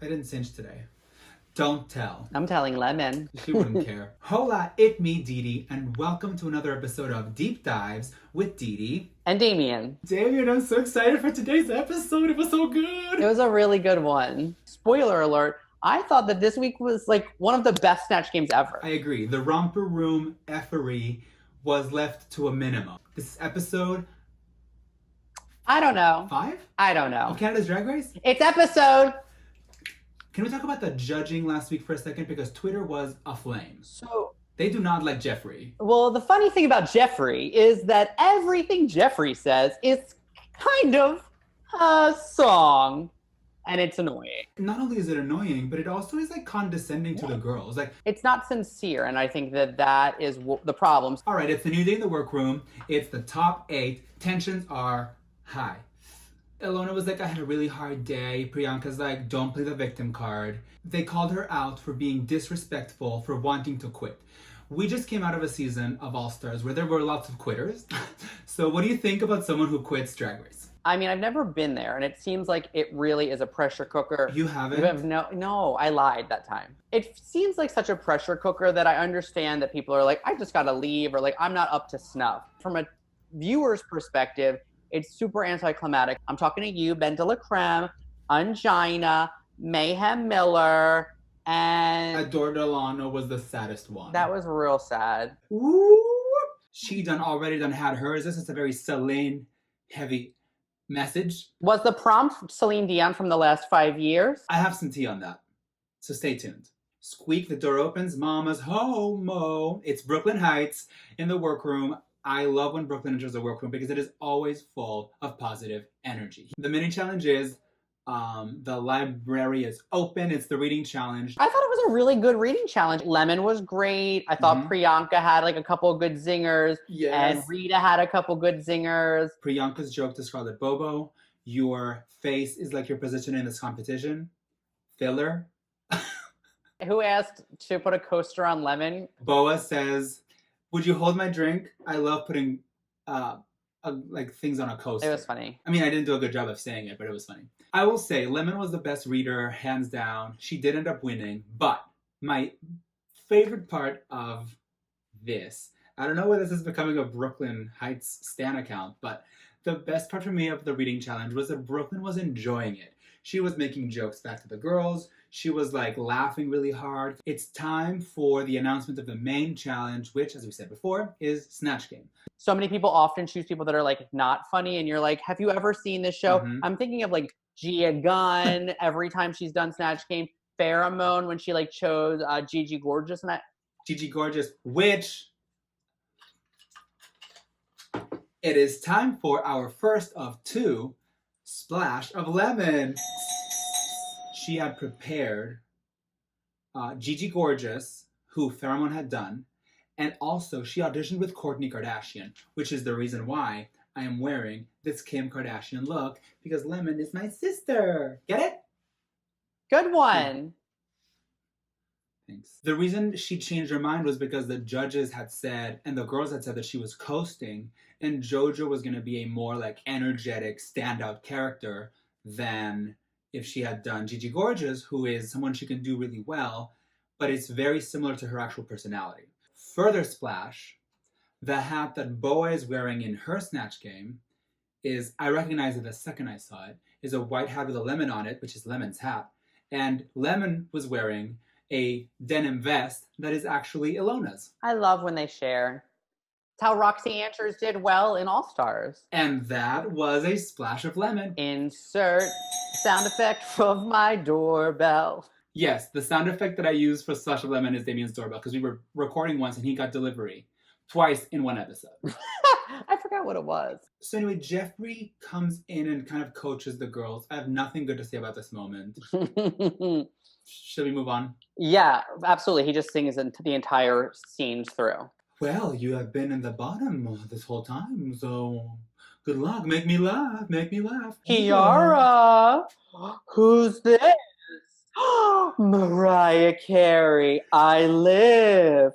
I didn't cinch today. Don't tell. I'm telling Lemon. She wouldn't care. Hola, it's me, Didi, and welcome to another episode of Deep Dives with Didi. And Damian. Damian, I'm so excited for today's episode. It was so good. It was a really good one. Spoiler alert, I thought that this week was like one of the best Snatch games ever. I agree. The romper room effery was left to a minimum. This episode... I don't know. 5? I don't know. Of Canada's Drag Race? It's episode... Can we talk about the judging last week for a second? Because Twitter was aflame. So... They do not like Jeffery. Well, the funny thing about Jeffery is that everything Jeffery says is kind of a song. And it's annoying. Not only is it annoying, but it also is like condescending to the girls. Like, it's not sincere, and I think that is the problem. All right, it's a new day in the workroom. It's the top 8. Tensions are high. Alona was like, I had a really hard day. Priyanka's like, don't play the victim card. They called her out for being disrespectful, for wanting to quit. We just came out of a season of All Stars where there were lots of quitters. So what do you think about someone who quits Drag Race? I mean, I've never been there, and it seems like it really is a pressure cooker. You haven't? You have no, I lied that time. It seems like such a pressure cooker that I understand that people are like, I just gotta leave, or like, I'm not up to snuff. From a viewer's perspective, it's super anticlimactic. I'm talking to you, Ben de la Creme, Angina, Mayhem Miller, and... Adore Alona was the saddest one. That was real sad. Ooh! She already had hers. This is a very Celine heavy message. Was the prompt Celine Dion from the last 5 years? I have some tea on that, so stay tuned. Squeak, the door opens, mama's homo. It's Brooklyn Heights in the workroom. I love when Brooklyn enters the workroom because it is always full of positive energy. The mini challenge is, the library is open. It's the reading challenge. I thought it was a really good reading challenge. Lemon was great. I thought Priyanka had like a couple of good zingers. Yes. And Rita had a couple good zingers. Priyanka's joke to Scarlett Bobo, your face is like your position in this competition. Filler. Who asked to put a coaster on Lemon? Boa says, would you hold my drink? I love putting like things on a coaster. It was funny. I mean, I didn't do a good job of saying it, but it was funny. I will say, Lemon was the best reader, hands down. She did end up winning, but my favorite part of this, I don't know whether this is becoming a Brooklyn Heights stan account, but the best part for me of the reading challenge was that Brooklyn was enjoying it. She was making jokes back to the girls. She was like laughing really hard. It's time for the announcement of the main challenge, which, as we said before, is Snatch Game. So many people often choose people that are like not funny, and you're like, have you ever seen this show? I'm thinking of like Gia Gunn every time she's done Snatch Game. Pheromone when she like chose Gigi Gorgeous, and Gigi Gorgeous, which it is time for our first of 2 splash of lemon. She had prepared Gigi Gorgeous, who Pheromone had done, and also she auditioned with Kourtney Kardashian, which is the reason why I am wearing this Kim Kardashian look, because Lemon is my sister. Get it? good one. Thanks. The reason she changed her mind was because the judges had said, and the girls had said, that she was coasting, and JoJo was going to be a more like energetic, standout character than if she had done Gigi Gorgeous, who is someone she can do really well, but it's very similar to her actual personality. Further splash, the hat that Boa is wearing in her Snatch Game is, I recognized it the second I saw it, is a white hat with a lemon on it, which is Lemon's hat. And Lemon was wearing a denim vest that is actually Alona's. I love when they share. It's how Roxy Andrews did well in All Stars. And that was a splash of lemon. Insert sound effect of my doorbell. Yes, the sound effect that I used for Splash of Lemon is Damian's doorbell, because we were recording once and he got delivery twice in one episode. I forgot what it was. So anyway, Jeffery comes in and kind of coaches the girls. I have nothing good to say about this moment. Should we move on? Yeah, absolutely. He just sings the entire scene through. Well, you have been in the bottom this whole time, so good luck. Make me laugh. Make me laugh. Kiara, who's this? Mariah Carey, I live.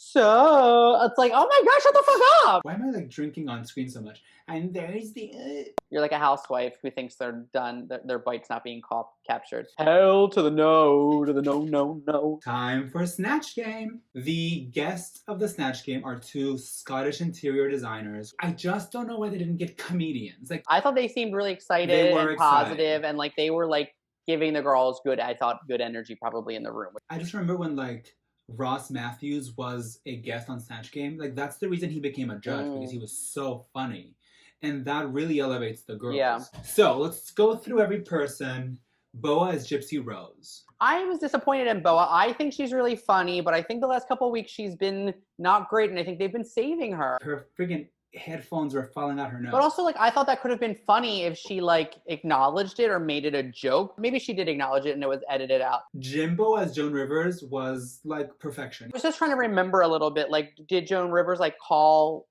So it's like, oh my gosh, shut the fuck up. Why am I like drinking on screen so much? And there's the. You're like a housewife who thinks they're done, their bite's not being captured. Hell to the no, to the no, no, no. Time for Snatch Game. The guests of the Snatch Game are two Scottish interior designers. I just don't know why they didn't get comedians. Like, I thought they seemed really excited and positive, and like they were like giving the girls good energy probably in the room. I just remember when like Ross Matthews was a guest on Snatch Game. Like, that's the reason he became a judge, because he was so funny. And that really elevates the girls. Yeah. So let's go through every person. Boa is Gypsy Rose. I was disappointed in Boa. I think she's really funny, but I think the last couple of weeks she's been not great, and I think they've been saving her. Her friggin' headphones were falling out her nose. But also, like, I thought that could have been funny if she, like, acknowledged it or made it a joke. Maybe she did acknowledge it and it was edited out. Jimbo as Joan Rivers was, like, perfection. I was just trying to remember a little bit. Like, did Joan Rivers, like, call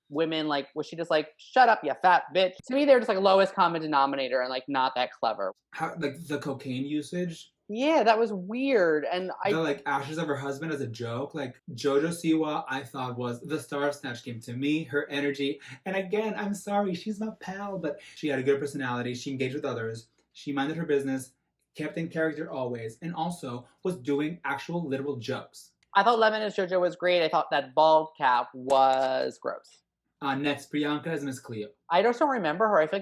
women, like, was she just like, shut up, you fat bitch? To me, they're just, like, lowest common denominator and, like, not that clever. How, like, the cocaine usage? Yeah, that was weird. And the like ashes of her husband as a joke. Like, Jojo Siwa, I thought was the star of Snatch Game. To me, her energy, and again, I'm sorry, she's my pal, but she had a good personality. She engaged with others. She minded her business, kept in character always, and also was doing actual literal jokes. I thought Lemon as Jojo was great. I thought that bald cap was gross. Next, Priyanka as Miss Cleo. I just don't remember her. I feel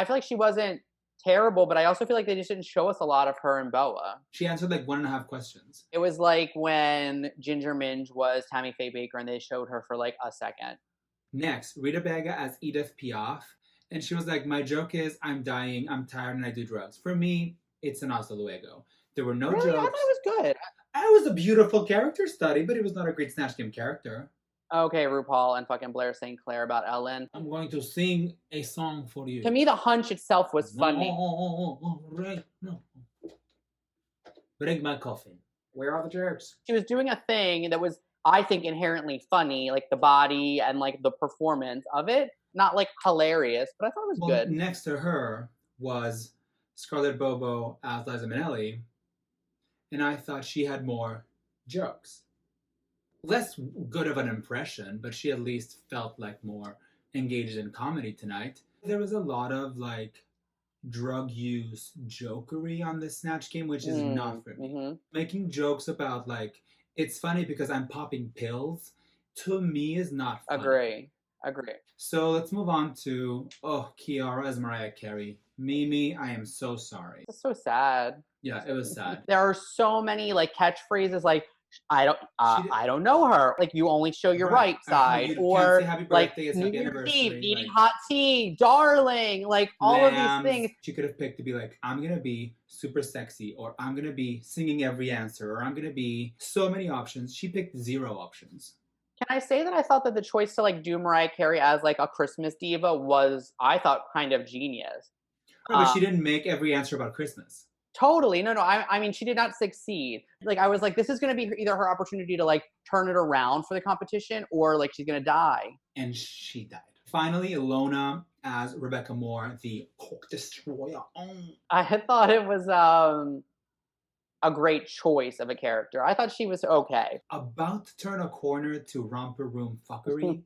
like she wasn't terrible, but I also feel like they just didn't show us a lot of her and Boa. She answered like 1.5 questions. It was like when Ginger Minj was Tammy Faye Baker and they showed her for like a second. Next, Rita Baga as Edith Piaf. And she was like, my joke is, I'm dying, I'm tired, and I do drugs. For me, it's an Hasta Luego. There were no jokes. I thought it was good. It was a beautiful character study, but it was not a great Snatch Game character. Okay, RuPaul and fucking Blair St. Clair about Ellen. I'm going to sing a song for you. To me, the hunch itself was funny. No. Bring my coffin. Where are the jerks? She was doing a thing that was, I think, inherently funny, like the body and like the performance of it. Not like hilarious, but I thought it was good. Next to her was Scarlett Bobo as Liza Minnelli, and I thought she had more jokes. Less good of an impression, but she at least felt like more engaged in comedy tonight. There was a lot of like drug use jokery on the Snatch Game, which is not for me. Mm-hmm. Making jokes about like, it's funny because I'm popping pills, to me is not funny. Agree. So let's move on to, Kiara as Mariah Carey. Mimi, I am so sorry. It's so sad. Yeah, it was sad. There are so many like catchphrases like, I don't know her. Like, you only show your right side, or like New Year's Eve, eating hot tea, darling, like all of these things. She could have picked to be like, I'm gonna be super sexy, or I'm gonna be singing every answer, or I'm gonna be so many options. She picked 0 options. Can I say that I thought that the choice to like do Mariah Carey as like a Christmas diva was, I thought, kind of genius. No, but she didn't make every answer about Christmas. Totally. No. I mean, she did not succeed. Like, I was like, this is going to be either her opportunity to like turn it around for the competition, or like she's going to die. And she died. Finally, Alona as Rebecca Moore, the Coke Destroyer. I thought it was a great choice of a character. I thought she was okay. About to turn a corner to romper room fuckery,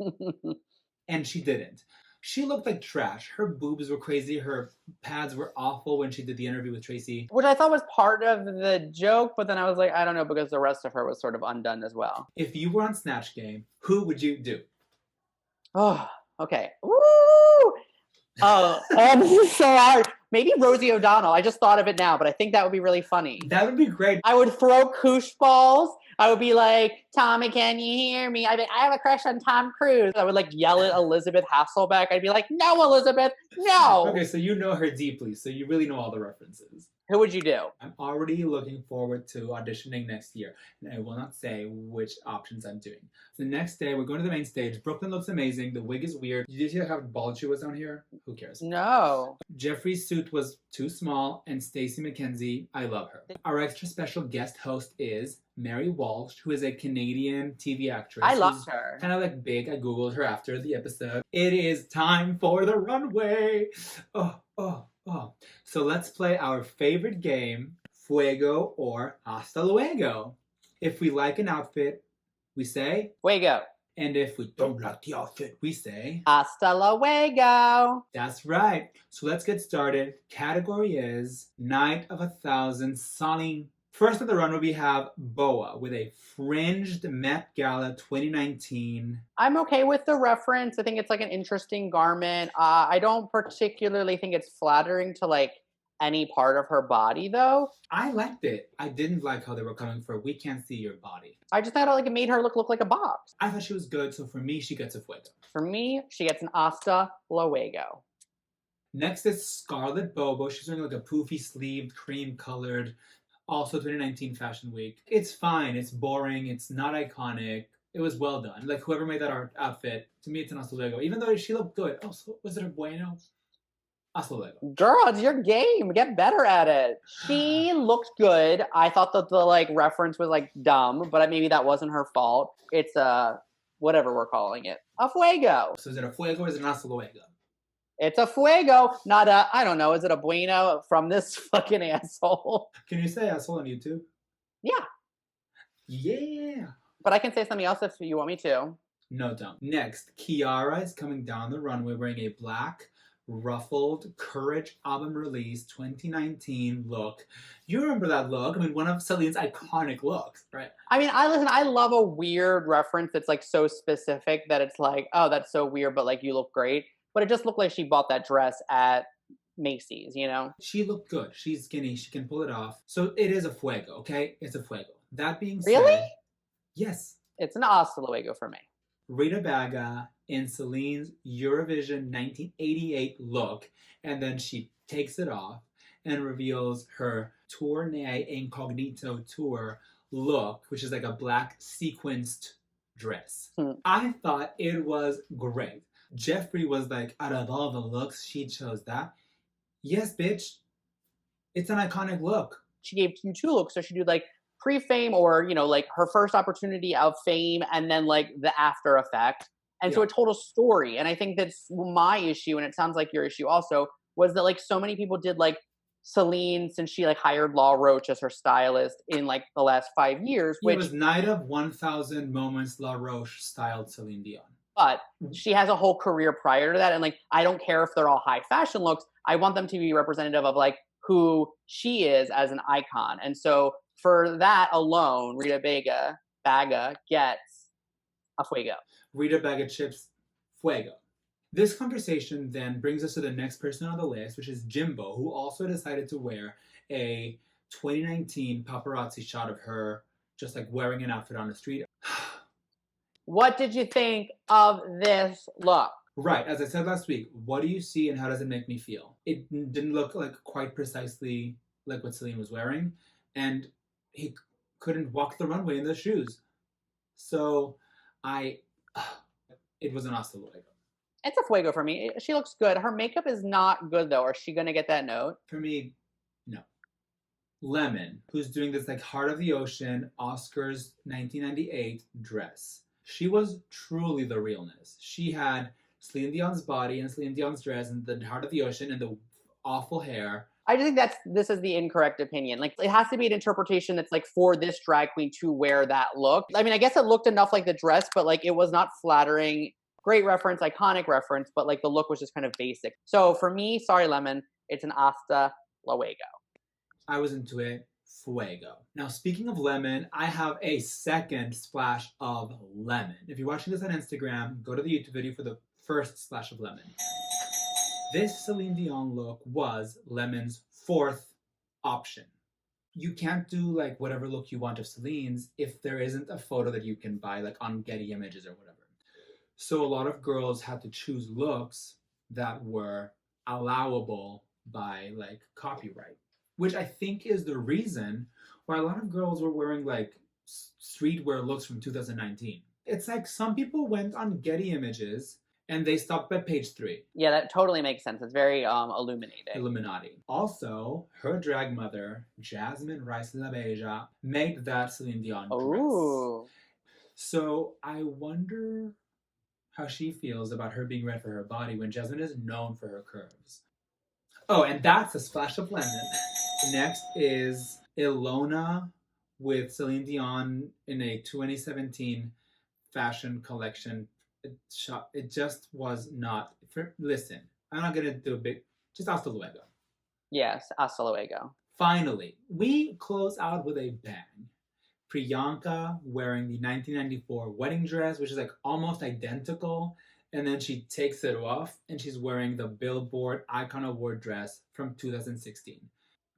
and she didn't. She looked like trash. Her boobs were crazy. Her pads were awful when she did the interview with Tracy. Which I thought was part of the joke, but then I was like, I don't know, because the rest of her was sort of undone as well. If you were on Snatch Game, who would you do? Oh, okay. Woo! Oh, this is so hard. Maybe Rosie O'Donnell. I just thought of it now, but I think that would be really funny. That would be great. I would throw koosh balls. I would be like, Tommy, can you hear me? I have a crush on Tom Cruise. I would like yell at Elizabeth Hasselbeck. I'd be like, no, Elizabeth, no. Okay, so you know her deeply, so you really know all the references. Who would you do? I'm already looking forward to auditioning next year, and I will not say which options I'm doing. The next day, we're going to the main stage. Brooklyn looks amazing. The wig is weird. Did you see how bald she was down here? Who cares? No. Jeffery's suit was too small, and Stacey McKenzie, I love her. Our extra special guest host is Mary Walsh, who is a Canadian TV actress. I loved her. Kind of like big. I Googled her after the episode. It is time for the runway. So let's play our favorite game, Fuego or Hasta Luego. If we like an outfit, we say. Fuego. And if we don't like the outfit, we say. Hasta luego. That's right. So let's get started. Category is Night of 1,000 Celine. First on the runway, we have Boa with a fringed Met Gala 2019. I'm okay with the reference. I think it's like an interesting garment. I don't particularly think it's flattering to like any part of her body though. I liked it. I didn't like how they were coming for "We Can't See Your Body." I just thought like it made her look like a box. I thought she was good, so for me, she gets a fuego. For me, she gets an hasta luego. Next is Scarlett Bobo. She's wearing like a poofy sleeved, cream colored, also 2019 Fashion Week. It's fine. It's boring. It's not iconic. It was well done. Like whoever made that outfit, to me, it's an hasta luego. Even though she looked good. Also, was it a bueno? Hasta luego. Girl, it's your game. Get better at it. She looked good. I thought that the like reference was like dumb, but maybe that wasn't her fault. It's a whatever we're calling it. A fuego. So is it a fuego or is it an hasta luego? It's a fuego, not a, I don't know, is it a bueno from this fucking asshole? Can you say asshole on YouTube? Yeah. Yeah. But I can say something else if you want me to. No, don't. Next, Kiara is coming down the runway wearing a black, ruffled Courage album release 2019 look. You remember that look? I mean, one of Celine's iconic looks, right? I mean, I love a weird reference that's like so specific that it's like, oh, that's so weird, but like you look great. But it just looked like she bought that dress at Macy's, you know? She looked good. She's skinny. She can pull it off. So it is a fuego, okay? It's a fuego. That being said... Really? Yes. It's an hasta luego for me. Rita Baga in Celine's Eurovision 1988 look, and then she takes it off and reveals her Tournée Incognito tour look, which is like a black sequenced dress. I thought it was great. Jeffery was like, out of all the looks, she chose that. Yes, bitch. It's an iconic look. She gave you two looks, so she did like pre-fame or, you know, like her first opportunity of fame and then like the after effect. And so it told a story. And I think that's my issue, and it sounds like your issue also, was that like so many people did like Celine since she like hired Law Roach as her stylist in like the last 5 years. Which it was Night of 1,000 Moments La Roche styled Celine Dion. But she has a whole career prior to that. And like, I don't care if they're all high fashion looks. I want them to be representative of like who she is as an icon. And so for that alone, Rita Baga gets a fuego. Rita Baga chips fuego. This conversation then brings us to the next person on the list, which is Jimbo, who also decided to wear a 2019 paparazzi shot of her just like wearing an outfit on the street. What did you think of this look? Right, as I said last week, what do you see and how does it make me feel? It didn't look like quite precisely like what Celine was wearing, and he couldn't walk the runway in those shoes. So it was an hasta luego. It's a fuego for me. She looks good. Her makeup is not good though. Is she gonna get that note? For me, no. Lemon, who's doing this like Heart of the Ocean Oscars 1998 dress. She was truly the realness. She had Celine Dion's body and Celine Dion's dress and the Heart of the Ocean and the awful hair. I just think this is the incorrect opinion. Like, it has to be an interpretation that's like for this drag queen to wear that look. I mean, I guess it looked enough like the dress, but like it was not flattering. Great reference, iconic reference, but like the look was just kind of basic. So for me, sorry, Lemon, it's an hasta luego. I was into it. Fuego. Now, speaking of lemon, I have a second splash of lemon. If you're watching this on Instagram, go to the YouTube video for the first splash of lemon. This Celine Dion look was Lemon's fourth option. You can't do like whatever look you want of Celine's if there isn't a photo that you can buy like on Getty Images or whatever. So a lot of girls had to choose looks that were allowable by like copyright, which I think is the reason why a lot of girls were wearing like streetwear looks from 2019. It's like some people went on Getty Images and they stopped at page 3. Yeah, that totally makes sense. It's very illuminating. Illuminati. Also, her drag mother, Jasmine Rice La Beja, made that Celine Dion dress. So I wonder how she feels about her being red for her body when Jasmine is known for her curves. Oh, and that's a splash of lemon. Next is Alona with Celine Dion in a 2017 fashion collection. It just was not. Listen, I'm not gonna do a big. Just hasta luego. Yes, hasta luego. Finally, we close out with a bang. Priyanka wearing the 1994 wedding dress, which is like almost identical, and then she takes it off and she's wearing the Billboard Icon Award dress from 2016.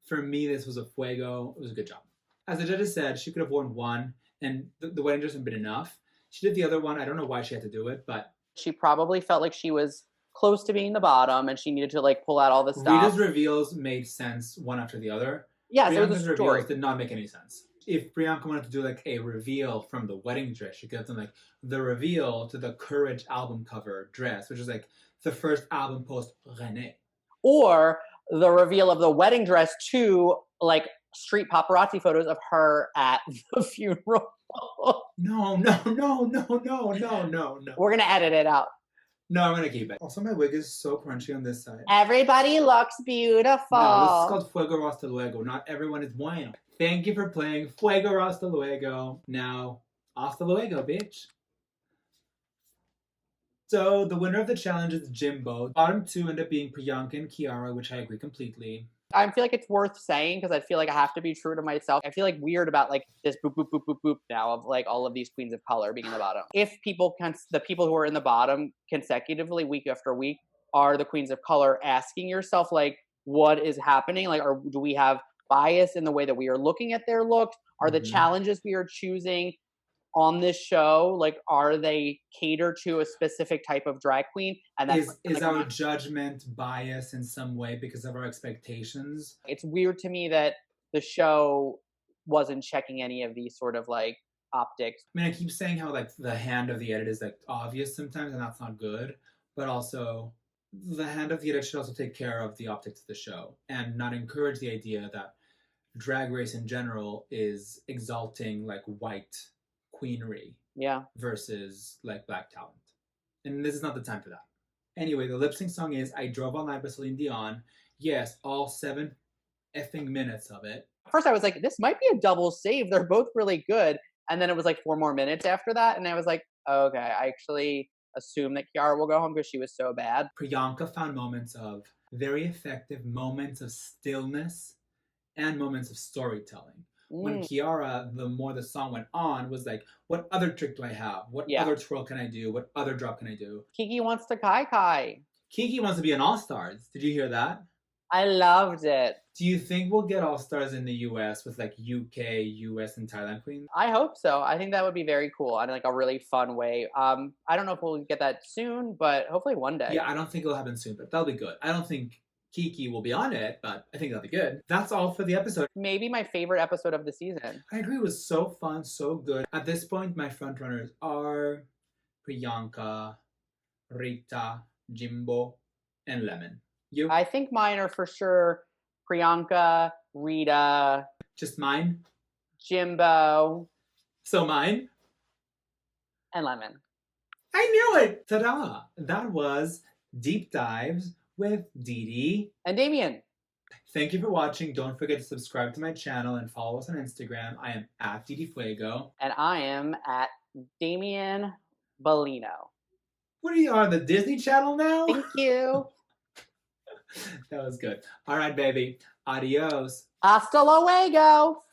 For me, this was a fuego. It was a good job. As the judges said, she could have worn one, and the wedding dress would have been enough. She did the other one. I don't know why she had to do it, but she probably felt like she was close to being the bottom, and she needed to like pull out all the stuff. Rita's reveals made sense one after the other. Yes, Priyanka's reveals did not make any sense. If Priyanka wanted to do like a reveal from the wedding dress, she could have done like the reveal to the Courage album cover dress, which is like the first album post René. Or the reveal of the wedding dress to like street paparazzi photos of her at the funeral. No. We're going to edit it out. No, I'm going to keep it. Also, my wig is so crunchy on this side. Everybody looks beautiful. No, this is called Fuego Hasta Luego. Not everyone is bueno. Thank you for playing Fuego Hasta Luego. Now, hasta luego, bitch. So, the winner of the challenge is Jimbo. Bottom two end up being Priyanka and Kiara, which I agree completely. I feel like it's worth saying because I feel like I have to be true to myself. I feel like weird about like this boop, boop, boop, boop, boop now of like all of these queens of color being in the bottom. If the people who are in the bottom consecutively week after week are the queens of color, asking yourself like, what is happening? Like, or do we have bias in the way that we are looking at their looks? Are the challenges we are choosing on this show, like, are they cater to a specific type of drag queen? And that's is our judgment biased in some way because of our expectations? It's weird to me that the show wasn't checking any of these sort of like optics. I mean, I keep saying how like the hand of the edit is like obvious sometimes, and that's not good. But also, the hand of the edit should also take care of the optics of the show and not encourage the idea that Drag Race in general is exalting like white queenery versus like black talent, and this is not the time for that. Anyway, the lip sync song is I Drove All Night by Celine Dion. Yes, all 7 effing minutes of it. First I was like, this might be a double save, they're both really good, and then it was like 4 more minutes after that, and I was like, oh, okay, I actually assume that Kiara will go home because she was so bad. Priyanka found moments of very effective moments of stillness and moments of storytelling. When Kiara, the more the song went on, was like, what other trick do I have? What other twirl can I do? What other drop can I do? Kiki wants to kai. Kiki wants to be an All-Stars. Did you hear that? I loved it. Do you think we'll get All-Stars in the US with like UK, US, and Thailand queens? I hope so. I think that would be very cool and like a really fun way. I don't know if we'll get that soon, but hopefully one day. Yeah, I don't think it'll happen soon, but that'll be good. I don't think Kiki will be on it, but I think that'll be good. That's all for the episode. Maybe my favorite episode of the season. I agree. It was so fun, so good. At this point, my frontrunners are Priyanka, Rita, Jimbo, and Lemon. You? I think mine are for sure Priyanka, Rita. Just mine? Jimbo. So mine? And Lemon. I knew it! Ta-da! That was Deep Dives with Didi and Damian. Thank you for watching. Don't forget to subscribe to my channel and follow us on Instagram. I am at Didi Fuego. And I am at Damian Bellino. What are you on, the Disney Channel now? Thank you. That was good. All right, baby. Adios. Hasta luego.